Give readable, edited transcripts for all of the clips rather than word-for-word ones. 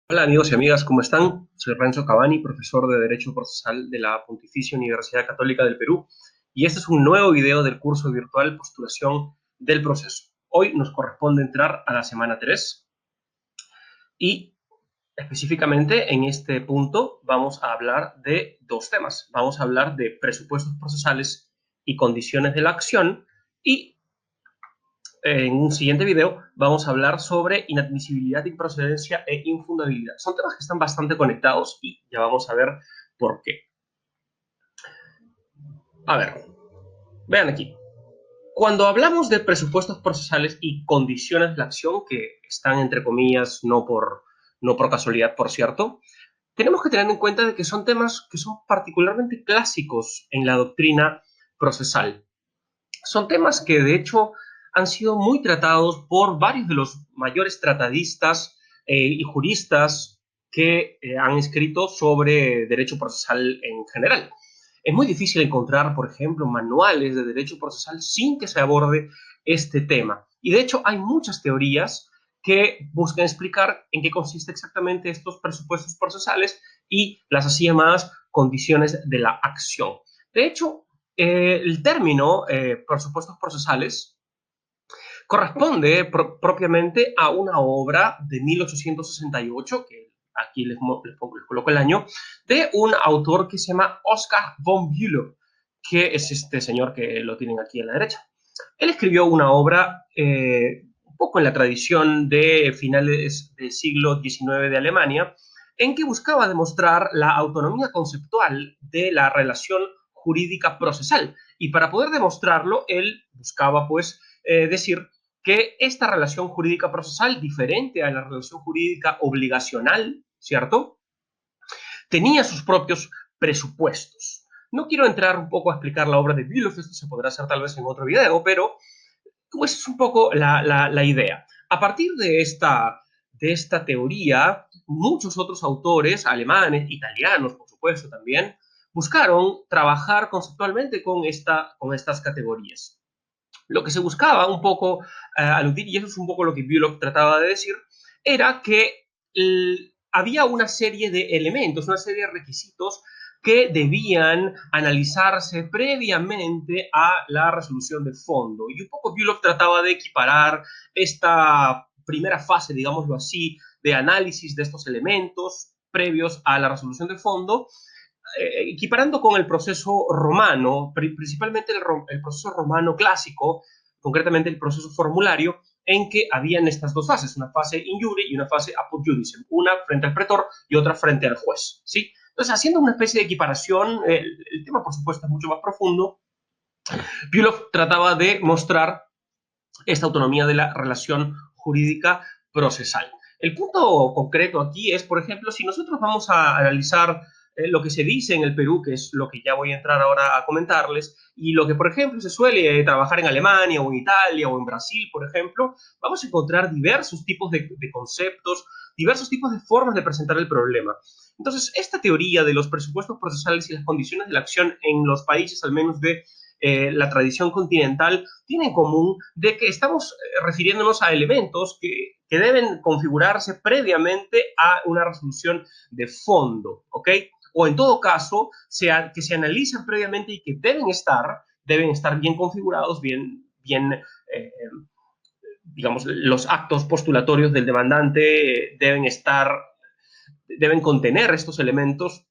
Hola amigos y amigas, ¿cómo están? Soy Renzo Cavani, profesor de Derecho Procesal de la Pontificia Universidad Católica del Perú, y este es un nuevo video del curso virtual Postulación del Proceso. Hoy nos corresponde entrar a la semana 3 y específicamente en este punto vamos a hablar de dos temas. Vamos a hablar de presupuestos procesales y condiciones de la acción, y en un siguiente video vamos a hablar sobre inadmisibilidad, improcedencia e infundabilidad. Son temas que están bastante conectados y ya vamos a ver por qué. A ver, vean aquí. Cuando hablamos de presupuestos procesales y condiciones de la acción, que están entre comillas, no por casualidad, por cierto, tenemos que tener en cuenta de que son temas que son particularmente clásicos en la doctrina procesal. Son temas que de hecho han sido muy tratados por varios de los mayores tratadistas y juristas que han escrito sobre derecho procesal en general. Es muy difícil encontrar, por ejemplo, manuales de derecho procesal sin que se aborde este tema. Y de hecho hay muchas teorías que buscan explicar en qué consiste exactamente estos presupuestos procesales y las así llamadas condiciones de la acción. De hecho, el término presupuestos procesales corresponde propiamente a una obra de 1868, que aquí les coloco el año, de un autor que se llama Oscar von Bülow, que es este señor que lo tienen aquí a la derecha. Él escribió una obra un poco en la tradición de finales del siglo XIX de Alemania, en que buscaba demostrar la autonomía conceptual de la relación jurídica procesal. Y para poder demostrarlo, él buscaba, pues, decir que esta relación jurídica procesal, diferente a la relación jurídica obligacional, ¿cierto?, tenía sus propios presupuestos. No quiero entrar un poco a explicar la obra de Bülow, esto se podrá hacer tal vez en otro video, pero pues es un poco la idea. A partir de esta teoría, muchos otros autores, alemanes, italianos, por supuesto también, buscaron trabajar conceptualmente con estas categorías. Lo que se buscaba un poco aludir, y eso es un poco lo que Bülow trataba de decir, era que había una serie de elementos, una serie de requisitos que debían analizarse previamente a la resolución de fondo. Y un poco Bülow trataba de equiparar esta primera fase, digámoslo así, de análisis de estos elementos previos a la resolución de fondo, equiparando con el proceso romano, principalmente el proceso romano clásico, concretamente el proceso formulario, en que habían estas dos fases, una fase in iure y una fase apud judicem, una frente al pretor y otra frente al juez, ¿sí? Entonces, haciendo una especie de equiparación, el tema, por supuesto, es mucho más profundo. Bülow trataba de mostrar esta autonomía de la relación jurídica procesal. El punto concreto aquí es, por ejemplo, si nosotros vamos a analizar lo que se dice en el Perú, que es lo que ya voy a entrar ahora a comentarles, y lo que, por ejemplo, se suele trabajar en Alemania o en Italia o en Brasil, por ejemplo, vamos a encontrar diversos tipos de conceptos, diversos tipos de formas de presentar el problema. Entonces, esta teoría de los presupuestos procesales y las condiciones de la acción en los países, al menos de la tradición continental, tiene en común de que estamos refiriéndonos a elementos que deben configurarse previamente a una resolución de fondo, ¿ok? O en todo caso, que se analicen previamente y que deben estar bien configurados, bien digamos, los actos postulatorios del demandante deben contener estos elementos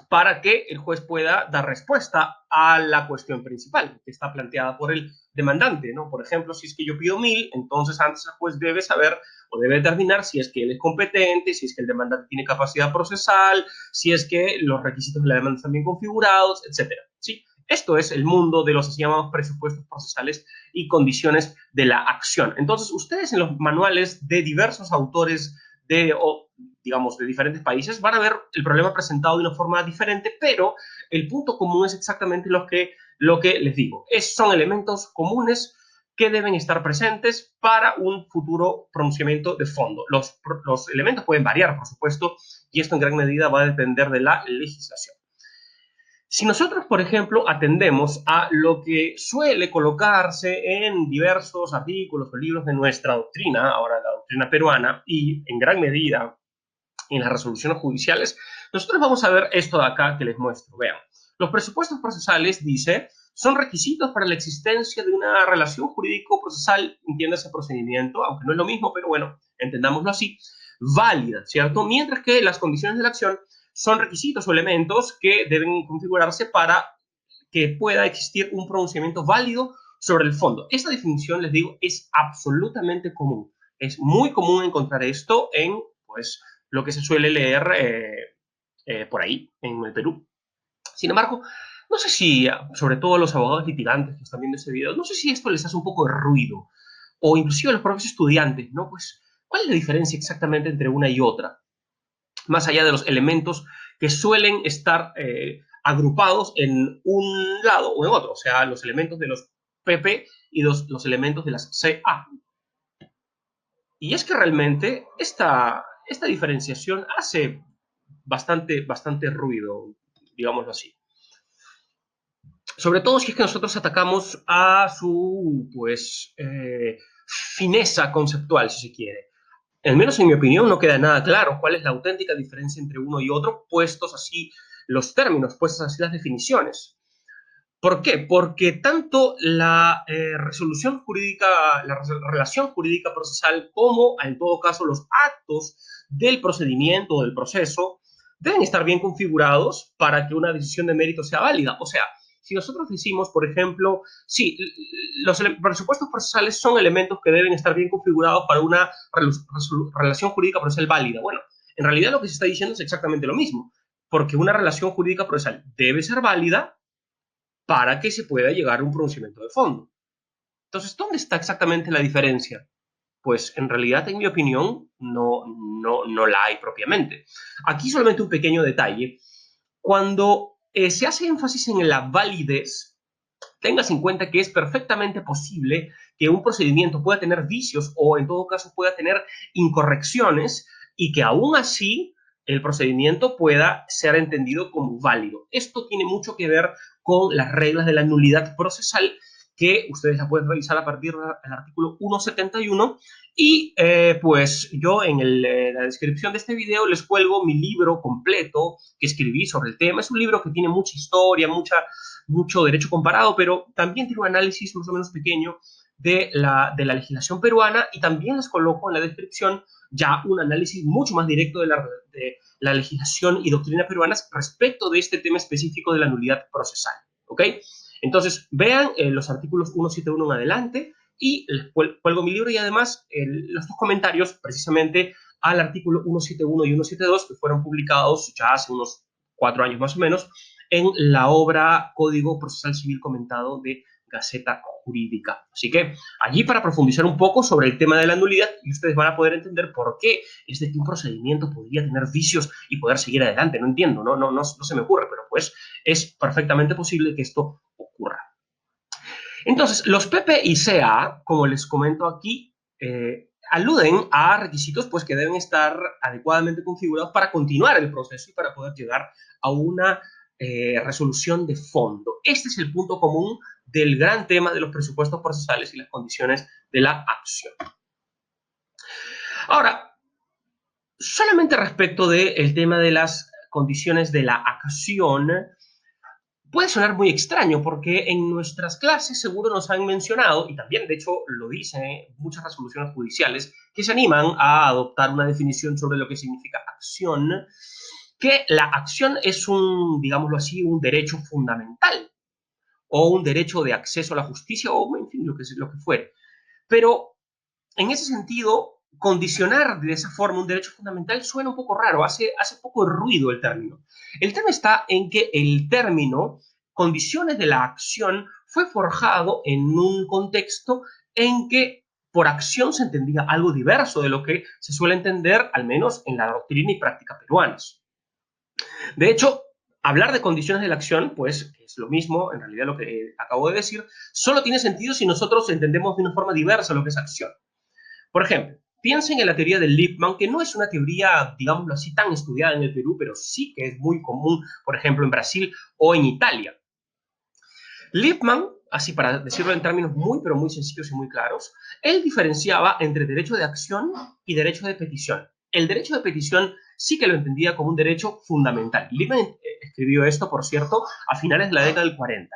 para que el juez pueda dar respuesta a la cuestión principal que está planteada por el demandante, ¿no? Por ejemplo, si es que yo pido 1.000, entonces antes el juez debe saber o debe determinar si es que él es competente, si es que el demandante tiene capacidad procesal, si es que los requisitos de la demanda están bien configurados, etcétera, ¿sí? Esto es el mundo de los así llamados presupuestos procesales y condiciones de la acción. Entonces, ustedes en los manuales de diversos autores digamos, de diferentes países, van a ver el problema presentado de una forma diferente, pero el punto común es exactamente lo que les digo. Son elementos comunes que deben estar presentes para un futuro pronunciamiento de fondo. Los elementos pueden variar, por supuesto, y esto en gran medida va a depender de la legislación. Si nosotros, por ejemplo, atendemos a lo que suele colocarse en diversos artículos o libros de nuestra doctrina, ahora la doctrina peruana, y en gran medida en las resoluciones judiciales, nosotros vamos a ver esto de acá que les muestro. Vean, los presupuestos procesales, dice, son requisitos para la existencia de una relación jurídico-procesal, entiéndase procedimiento, aunque no es lo mismo, pero bueno, entendámoslo así, válida, ¿cierto? Mientras que las condiciones de la acción son requisitos o elementos que deben configurarse para que pueda existir un pronunciamiento válido sobre el fondo. Esta definición, les digo, es absolutamente común. Es muy común encontrar esto en, pues, lo que se suele leer por ahí, en el Perú. Sin embargo, no sé si, sobre todo a los abogados litigantes que están viendo este video, no sé si esto les hace un poco de ruido, o inclusive a los propios estudiantes, ¿no? Pues, ¿cuál es la diferencia exactamente entre una y otra? Más allá de los elementos que suelen estar agrupados en un lado o en otro, o sea, los elementos de los PP y los elementos de las CA. Y es que realmente esta diferenciación hace bastante ruido, digámoslo así. Sobre todo si es que nosotros atacamos a su, pues, fineza conceptual, si se quiere. Al menos en mi opinión no queda nada claro cuál es la auténtica diferencia entre uno y otro, puestos así los términos, puestas así las definiciones. ¿Por qué? Porque tanto la resolución jurídica, la relación jurídica procesal, como en todo caso los actos del procedimiento o del proceso, deben estar bien configurados para que una decisión de mérito sea válida. O sea, si nosotros decimos, por ejemplo, sí, los presupuestos procesales son elementos que deben estar bien configurados para una relación jurídica procesal válida. Bueno, en realidad lo que se está diciendo es exactamente lo mismo, porque una relación jurídica procesal debe ser válida para que se pueda llegar a un pronunciamiento de fondo. Entonces, ¿dónde está exactamente la diferencia? Pues en realidad, en mi opinión, no la hay propiamente. Aquí solamente un pequeño detalle. Cuando se hace énfasis en la validez, tengas en cuenta que es perfectamente posible que un procedimiento pueda tener vicios o en todo caso pueda tener incorrecciones y que aún así el procedimiento pueda ser entendido como válido. Esto tiene mucho que ver con las reglas de la nulidad procesal que ustedes la pueden revisar a partir del artículo 171 y pues yo en la descripción de este video les cuelgo mi libro completo que escribí sobre el tema. Es un libro que tiene mucha historia, mucho derecho comparado, pero también tiene un análisis más o menos pequeño de la legislación peruana y también les coloco en la descripción ya un análisis mucho más directo de la legislación y doctrina peruanas respecto de este tema específico de la nulidad procesal. ¿Ok? Entonces, vean los artículos 171 en adelante y les cuelgo mi libro y además los dos comentarios precisamente al artículo 171 y 172 que fueron publicados ya hace unos 4 años más o menos en la obra Código Procesal Civil Comentado de Gaceta Jurídica. Así que allí para profundizar un poco sobre el tema de la nulidad y ustedes van a poder entender por qué es de que un procedimiento podría tener vicios y poder seguir adelante. No entiendo, no se me ocurre, pero pues es perfectamente posible que esto ocurra. Entonces, los PP y CA, como les comento aquí, aluden a requisitos pues, que deben estar adecuadamente configurados para continuar el proceso y para poder llegar a una resolución de fondo. Este es el punto común del gran tema de los presupuestos procesales y las condiciones de la acción. Ahora, solamente respecto del tema de las condiciones de la acción, puede sonar muy extraño porque en nuestras clases seguro nos han mencionado, y también de hecho lo dicen muchas resoluciones judiciales, que se animan a adoptar una definición sobre lo que significa acción, que la acción es un, digámoslo así, un derecho fundamental o un derecho de acceso a la justicia o, en fin, lo que fuere. Pero en ese sentido, condicionar de esa forma un derecho fundamental suena un poco raro, hace poco ruido el término. El tema está en que el término condiciones de la acción fue forjado en un contexto en que por acción se entendía algo diverso de lo que se suele entender, al menos en la doctrina y práctica peruanas. De hecho, hablar de condiciones de la acción, pues es lo mismo, en realidad lo que acabo de decir, solo tiene sentido si nosotros entendemos de una forma diversa lo que es acción. Por ejemplo, piensen en la teoría del Lippmann, que no es una teoría, digámoslo así, tan estudiada en el Perú, pero sí que es muy común, por ejemplo, en Brasil o en Italia. Lippmann, así para decirlo en términos muy, pero muy sencillos y muy claros, él diferenciaba entre derecho de acción y derecho de petición. el derecho de petición sí que lo entendía como un derecho fundamental. Lippmann escribió esto, por cierto, a finales de la década del 40,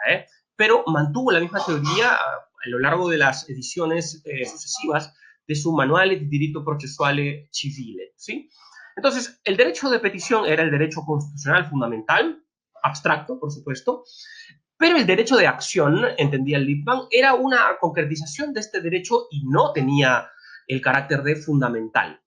pero mantuvo la misma teoría a lo largo de las ediciones sucesivas de su Manuale di diritto processuale civile, ¿sí? Entonces, el derecho de petición era el derecho constitucional fundamental, abstracto, por supuesto, pero el derecho de acción, entendía Lippmann, era una concretización de este derecho y no tenía el carácter de fundamental.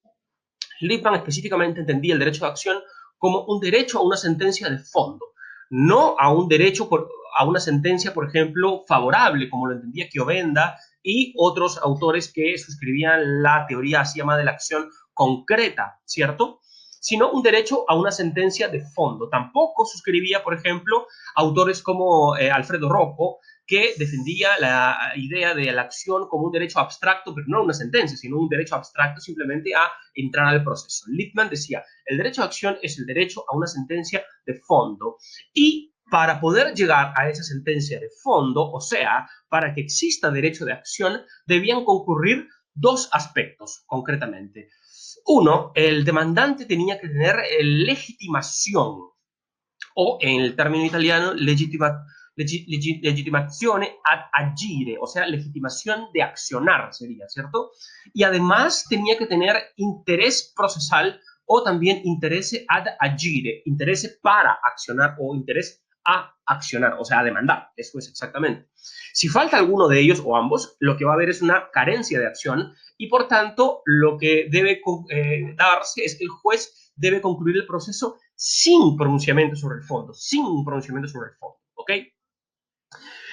Lippmann específicamente entendía el derecho de acción como un derecho a una sentencia de fondo, no a un derecho a una sentencia, por ejemplo, favorable, como lo entendía Chiovenda y otros autores que suscribían la teoría así llamada de la acción concreta, ¿cierto? Sino un derecho a una sentencia de fondo. Tampoco suscribía, por ejemplo, autores como Alfredo Rocco, que defendía la idea de la acción como un derecho abstracto, pero no una sentencia, sino un derecho abstracto simplemente a entrar al proceso. Lippmann decía, el derecho a acción es el derecho a una sentencia de fondo. Y para poder llegar a esa sentencia de fondo, o sea, para que exista derecho de acción, debían concurrir dos aspectos, concretamente. Uno, el demandante tenía que tener legitimación, o en el término italiano, legitimazione ad agire, o sea, legitimación de accionar sería, ¿cierto? Y además tenía que tener interés procesal o también interés ad agire, interés para accionar o interés a accionar, o sea, a demandar, eso es exactamente. Si falta alguno de ellos o ambos, lo que va a haber es una carencia de acción y por tanto lo que debe darse es que el juez debe concluir el proceso sin pronunciamiento sobre el fondo, sin pronunciamiento sobre el fondo, ¿ok?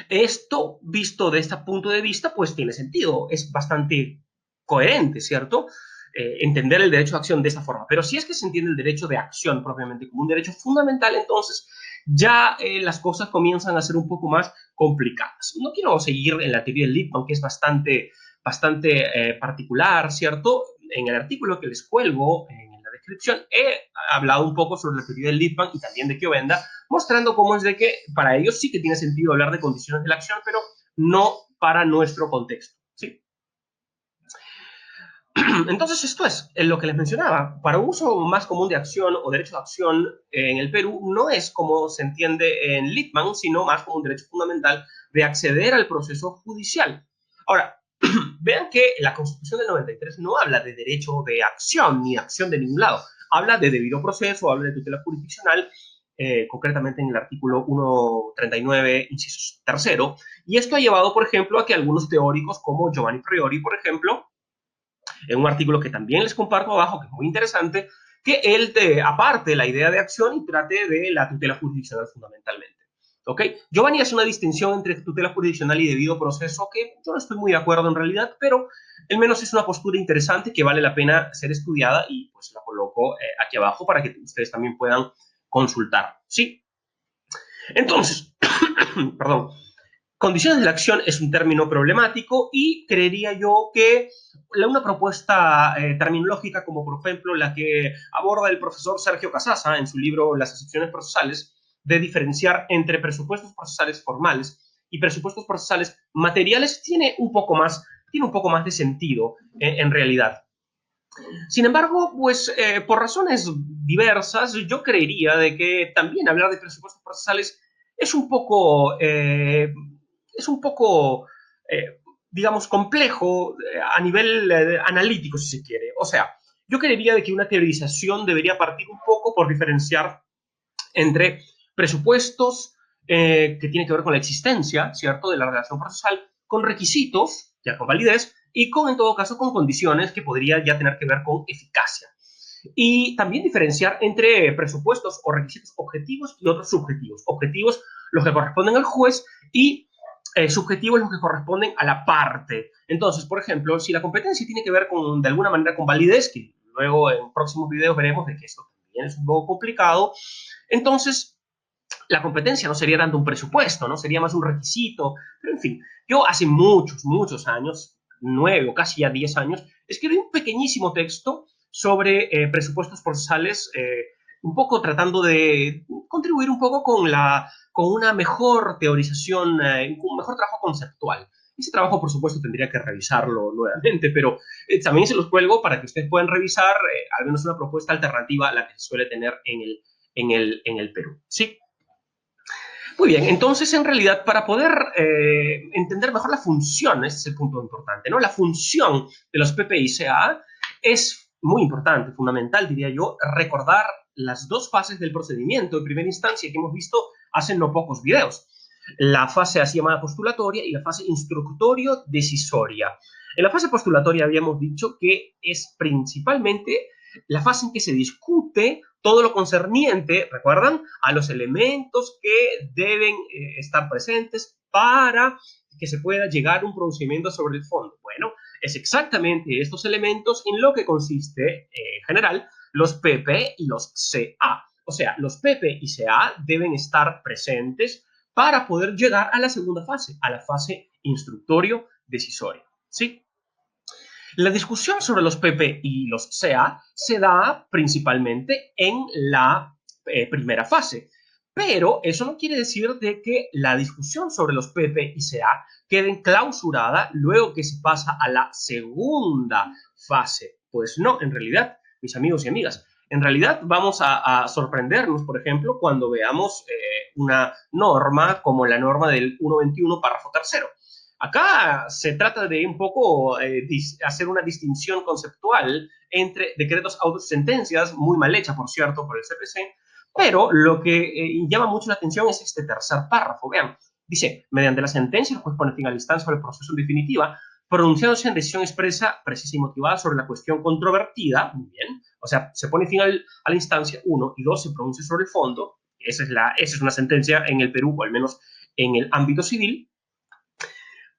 Esto, visto de este punto de vista, pues tiene sentido, es bastante coherente, ¿cierto? Entender el derecho de acción de esa forma. Pero si es que se entiende el derecho de acción propiamente como un derecho fundamental, entonces ya las cosas comienzan a ser un poco más complicadas. No quiero seguir en la teoría de Lippmann, que es bastante particular, ¿cierto? En el artículo que les cuelgo en la descripción he hablado un poco sobre la teoría de Lippmann y también de Chiovenda, mostrando cómo es de que para ellos sí que tiene sentido hablar de condiciones de la acción, pero no para nuestro contexto, ¿sí? Entonces, esto es lo que les mencionaba. Para uso más común de acción o derecho de acción en el Perú, no es como se entiende en Lippmann, sino más como un derecho fundamental de acceder al proceso judicial. Ahora, vean que la Constitución del 93 no habla de derecho de acción ni acción de ningún lado. Habla de debido proceso, habla de tutela jurisdiccional, concretamente en el artículo 139, inciso tercero. Y esto ha llevado, por ejemplo, a que algunos teóricos como Giovanni Priori, por ejemplo, en un artículo que también les comparto abajo, que es muy interesante, que él aparte la idea de acción y trate de la tutela jurisdiccional fundamentalmente. ¿Ok? Giovanni hace una distinción entre tutela jurisdiccional y debido proceso que yo no estoy muy de acuerdo en realidad, pero al menos es una postura interesante que vale la pena ser estudiada y pues la coloco aquí abajo para que ustedes también puedan consultar. ¿Sí? Entonces, perdón, condiciones de la acción es un término problemático y creería yo que una propuesta terminológica como por ejemplo la que aborda el profesor Sergio Casasa en su libro Las excepciones procesales, de diferenciar entre presupuestos procesales formales y presupuestos procesales materiales tiene un poco más de sentido en realidad. Sin embargo, pues por razones diversas, yo creería de que también hablar de presupuestos procesales es un poco, es un poco digamos, complejo a nivel analítico, si se quiere. O sea, yo creería de que una teorización debería partir un poco por diferenciar entre presupuestos que tienen que ver con la existencia, ¿cierto?, de la relación procesal, con requisitos, ya con validez, y con, en todo caso, con condiciones que podría ya tener que ver con eficacia. Y también diferenciar entre presupuestos o requisitos objetivos y otros subjetivos. Objetivos, los que corresponden al juez, y subjetivos, los que corresponden a la parte. Entonces, por ejemplo, si la competencia tiene que ver con, de alguna manera, con validez, que luego en próximos videos veremos de que esto también es un poco complicado, entonces la competencia no sería tanto un presupuesto, ¿no? Sería más un requisito. Pero en fin, yo hace muchos años, 9 o casi ya 10 años, escribí un pequeñísimo texto sobre presupuestos procesales, un poco tratando de contribuir un poco con una mejor teorización, un mejor trabajo conceptual. Ese trabajo, por supuesto, tendría que revisarlo nuevamente, pero también se los cuelgo para que ustedes puedan revisar al menos una propuesta alternativa a la que se suele tener en el Perú. ¿Sí? Muy bien, entonces en realidad para poder entender mejor la función, ese es el punto importante, ¿no? La función de los PPI-CA es muy importante, fundamental, diría yo, recordar las dos fases del procedimiento en primera instancia que hemos visto hace no pocos videos. La fase así llamada postulatoria y la fase instructorio-decisoria. En la fase postulatoria habíamos dicho que es principalmente la fase en que se discute todo lo concerniente, ¿recuerdan?, a los elementos que deben estar presentes para que se pueda llegar a un pronunciamiento sobre el fondo. Bueno, es exactamente estos elementos en lo que consiste, en general, los PP y los CA. O sea, los PP y CA deben estar presentes para poder llegar a la segunda fase, a la fase instructorio-decisoria. ¿Sí? La discusión sobre los PP y los CA se da principalmente en la primera fase, pero eso no quiere decir de que la discusión sobre los PP y CA quede clausurada luego que se pasa a la segunda fase. Pues no, en realidad, mis amigos y amigas, en realidad vamos a sorprendernos, por ejemplo, cuando veamos una norma como la norma del 121, párrafo tercero. Acá se trata de un poco hacer una distinción conceptual entre decretos autosentencias, muy mal hecha, por cierto, por el CPC, pero lo que llama mucho la atención es este tercer párrafo. Vean, dice, mediante la sentencia, el juez pone fin a la instancia sobre el proceso en definitiva, pronunciándose en decisión expresa, precisa y motivada sobre la cuestión controvertida, muy bien, o sea, se pone fin a la instancia, 1, y 2, se pronuncia sobre el fondo, esa es una sentencia en el Perú, o al menos en el ámbito civil,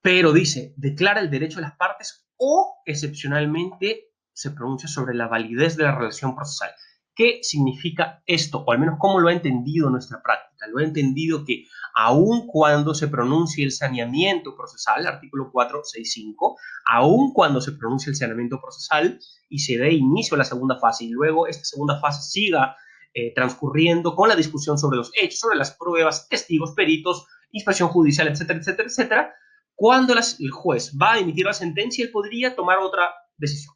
pero dice, declara el derecho de las partes o, excepcionalmente, se pronuncia sobre la validez de la relación procesal. ¿Qué significa esto? O al menos, ¿cómo lo ha entendido nuestra práctica? Lo ha entendido que, aun cuando se pronuncie el saneamiento procesal, artículo 465, aun cuando se pronuncie el saneamiento procesal y se dé inicio a la segunda fase y luego esta segunda fase siga transcurriendo con la discusión sobre los hechos, sobre las pruebas, testigos, peritos, inspección judicial, etcétera, etcétera, etcétera, cuando el juez va a emitir la sentencia, él podría tomar otra decisión.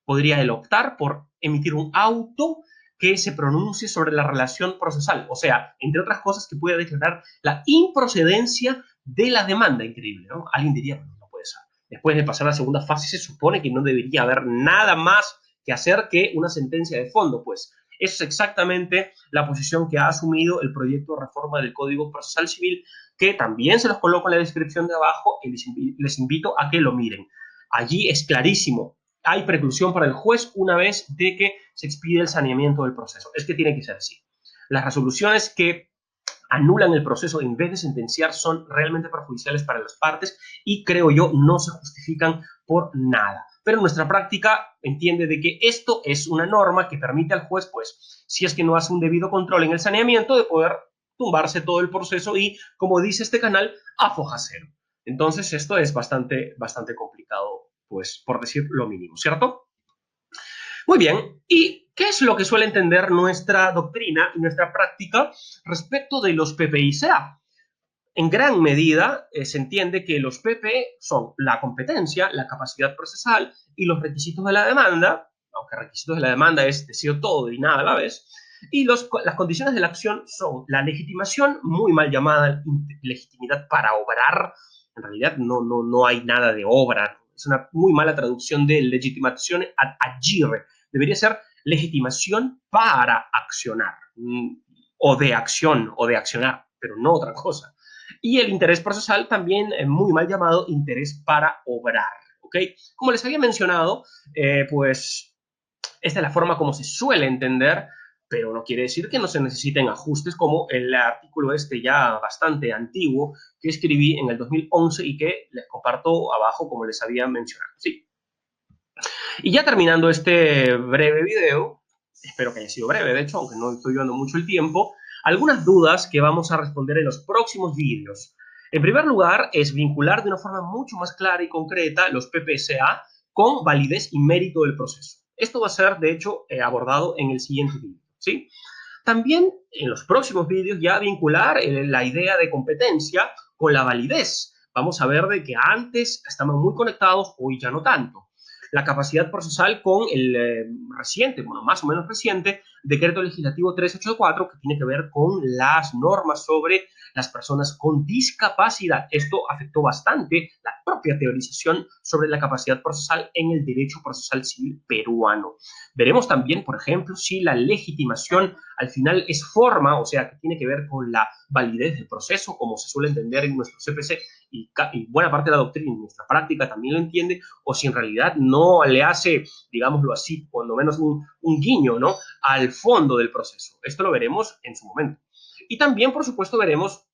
Podría él optar por emitir un auto que se pronuncie sobre la relación procesal. O sea, entre otras cosas, que pueda declarar la improcedencia de la demanda. Increíble, ¿no? Alguien diría, bueno, no puede ser. Después de pasar a la segunda fase, se supone que no debería haber nada más que hacer que una sentencia de fondo. Pues eso es exactamente la posición que ha asumido el proyecto de reforma del Código Procesal Civil, que también se los coloco en la descripción de abajo y les invito a que lo miren. Allí es clarísimo, hay preclusión para el juez una vez de que se expide el saneamiento del proceso. Es que tiene que ser así. Las resoluciones que anulan el proceso en vez de sentenciar son realmente perjudiciales para las partes y, creo yo, no se justifican por nada. Pero nuestra práctica entiende de que esto es una norma que permite al juez, pues, si es que no hace un debido control en el saneamiento, de poder tumbarse todo el proceso y, como dice este canal, a foja cero. Entonces, esto es bastante complicado, pues, por decir lo mínimo, ¿cierto? Muy bien, ¿y qué es lo que suele entender nuestra doctrina y nuestra práctica respecto de los PPI-CA? En gran medida se entiende que los PP son la competencia, la capacidad procesal y los requisitos de la demanda, aunque requisitos de la demanda es decir todo y nada a la vez, y las condiciones de la acción son la legitimación, muy mal llamada legitimidad para obrar. En realidad no hay nada de obra, es una muy mala traducción de legitimación ad agire. Debería ser legitimación para accionar, o de acción, o de accionar, pero no otra cosa. Y el interés procesal también muy mal llamado interés para obrar, ¿ok? Como les había mencionado, pues esta es la forma como se suele entender, pero no quiere decir que no se necesiten ajustes, como el artículo este ya bastante antiguo que escribí en el 2011 y que les comparto abajo, como les había mencionado, ¿sí? Y ya terminando este breve video, espero que haya sido breve, de hecho, aunque no estoy llevando mucho el tiempo, algunas dudas que vamos a responder en los próximos vídeos. En primer lugar, es vincular de una forma mucho más clara y concreta los PPCA con validez y mérito del proceso. Esto va a ser, de hecho, abordado en el siguiente vídeo, ¿sí? También en los próximos vídeos ya vincular la idea de competencia con la validez, vamos a ver de que antes estaban muy conectados, hoy ya no tanto. La capacidad procesal con el reciente, bueno, más o menos reciente, decreto legislativo 384, que tiene que ver con las normas sobre las personas con discapacidad. Esto afectó bastante la propia teorización sobre la capacidad procesal en el derecho procesal civil peruano. Veremos también, por ejemplo, si la legitimación al final es forma, o sea, que tiene que ver con la validez del proceso, como se suele entender en nuestro CPC, y buena parte de la doctrina y nuestra práctica también lo entiende, o si en realidad no le hace, digámoslo así, cuando menos un guiño, ¿no?, al fondo del proceso. Esto lo veremos en su momento. Y también, por supuesto, veremos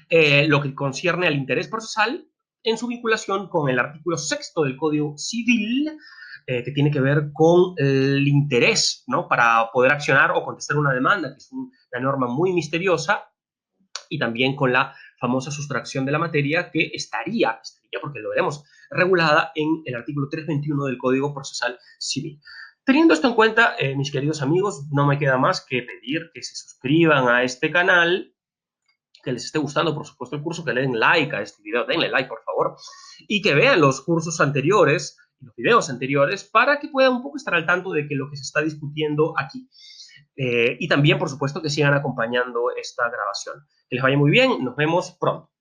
lo que concierne al interés procesal en su vinculación con el artículo 6 del Código Civil, que tiene que ver con el interés, ¿no?, para poder accionar o contestar una demanda, que es una norma muy misteriosa, y también con la famosa sustracción de la materia, que estaría, porque lo veremos, regulada en el artículo 321 del Código Procesal Civil. Teniendo esto en cuenta, mis queridos amigos, no me queda más que pedir que se suscriban a este canal, que les esté gustando, por supuesto, el curso, que le den like a este video, denle like, por favor, y que vean los cursos anteriores, los videos anteriores, para que puedan un poco estar al tanto de que lo que se está discutiendo aquí. Y también, por supuesto, que sigan acompañando esta grabación. Que les vaya muy bien, nos vemos pronto.